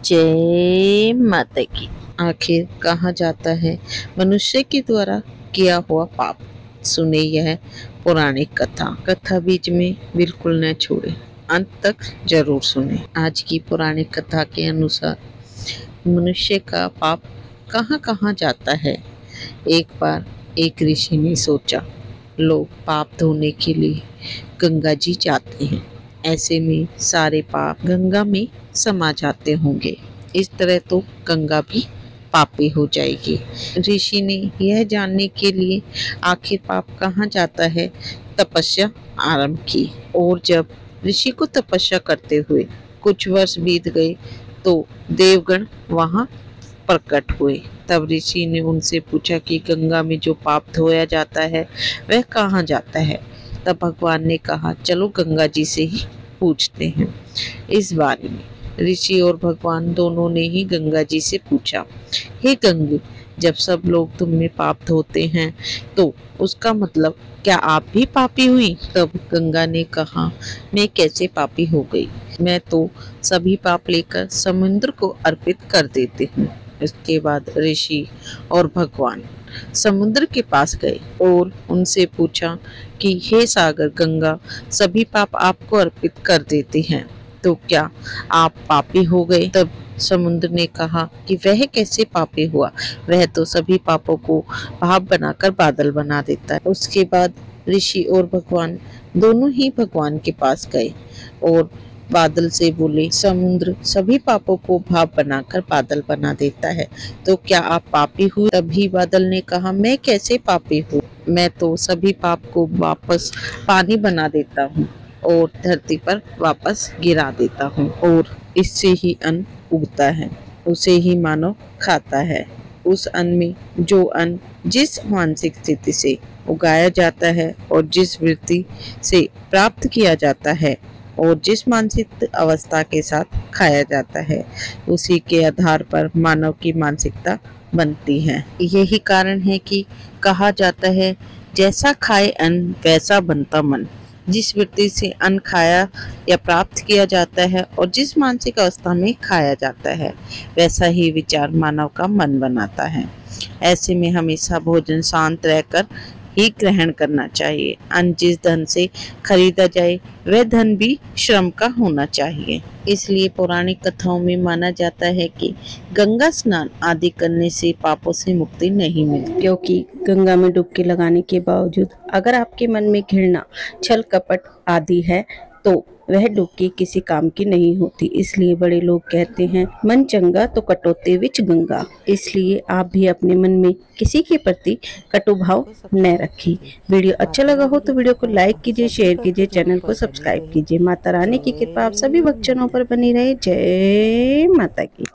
जय माता की। आखिर कहा जाता है मनुष्य के द्वारा किया हुआ पाप। सुने यह पौराणिक कथा बीच में बिल्कुल न छोड़े, अंत तक जरूर सुने। आज की पौराणिक कथा के अनुसार मनुष्य का पाप कहाँ कहाँ जाता है। एक बार एक ऋषि ने सोचा, लोग पाप धोने के लिए गंगा जी जाते हैं, ऐसे में सारे पाप गंगा में समा जाते होंगे, इस तरह तो गंगा भी पापी हो जाएगी। ऋषि ने यह जानने के लिए आखिर पाप कहाँ जाता है तपस्या आरंभ की। और जब ऋषि को तपस्या करते हुए कुछ वर्ष बीत गए तो देवगण वहां प्रकट हुए। तब ऋषि ने उनसे पूछा कि गंगा में जो पाप धोया जाता है वह कहाँ जाता है। तब भगवान ने कहा, चलो गंगा जी से ही पूछते हैं इस बारे में। ऋषि और भगवान दोनों ने ही गंगा जी से पूछा, हे गंगे, जब सब लोग तुम में पाप धोते हैं तो उसका मतलब क्या आप भी पापी हुई? तब गंगा ने कहा, मैं कैसे पापी हो गई, मैं तो सभी पाप लेकर समुद्र को अर्पित कर देती हूँ। इसके बाद ऋषि और भगवान समुद्र के पास गए और उनसे पूछा कि हे सागर गंगा, सभी पाप आपको अर्पित कर देते हैं तो क्या आप पापी हो गए? तब समुद्र ने कहा कि वह कैसे पापी हुआ, वह तो सभी पापों को भाप बनाकर बादल बना देता है। उसके बाद ऋषि और भगवान दोनों ही भगवान के पास गए और बादल से बोले, समुद्र सभी पापों को भाप बनाकर बादल बना देता है तो क्या आप पापी हुए? तभी बादल ने कहा, मैं कैसे पापी हूँ, मैं तो सभी पाप को वापस पानी बना देता हूँ और धरती पर वापस गिरा देता हूँ और इससे ही अन्न उगता है, उसे ही मानव खाता है। उस अन्न में जो अन्न जिस मानसिक स्थिति से उगाया जाता है और जिस वृत्ति से प्राप्त किया जाता है और जिस मानसिक अवस्था के साथ खाया जाता है, उसी के आधार पर मानव की मानसिकता बनती है। यही कारण है कि कहा जाता है, जैसा खाए अन्न वैसा बनता मन। जिस वृत्ति से अन्न खाया या प्राप्त किया जाता है और जिस मानसिक अवस्था में खाया जाता है, वैसा ही विचार मानव का मन बनाता है। ऐसे में हमेशा भोजन शांत रहकर ही ग्रहण करना चाहिए। अन्न जिस धन से खरीदा जाए वह धन भी श्रम का होना चाहिए। इसलिए पौराणिक कथाओं में माना जाता है कि गंगा स्नान आदि करने से पापों से मुक्ति नहीं मिलती, क्योंकि गंगा में डुबकी लगाने के बावजूद अगर आपके मन में घृणा, छल कपट आदि है तो वह डुबकी किसी काम की नहीं होती। इसलिए बड़े लोग कहते हैं, मन चंगा तो कटौते विच गंगा। इसलिए आप भी अपने मन में किसी के प्रति कटुभाव न रखें। वीडियो अच्छा लगा हो तो वीडियो को लाइक कीजिए, शेयर कीजिए, चैनल को सब्सक्राइब कीजिए। माता रानी की कृपा आप सभी भक्तजनों पर बनी रहे। जय माता की।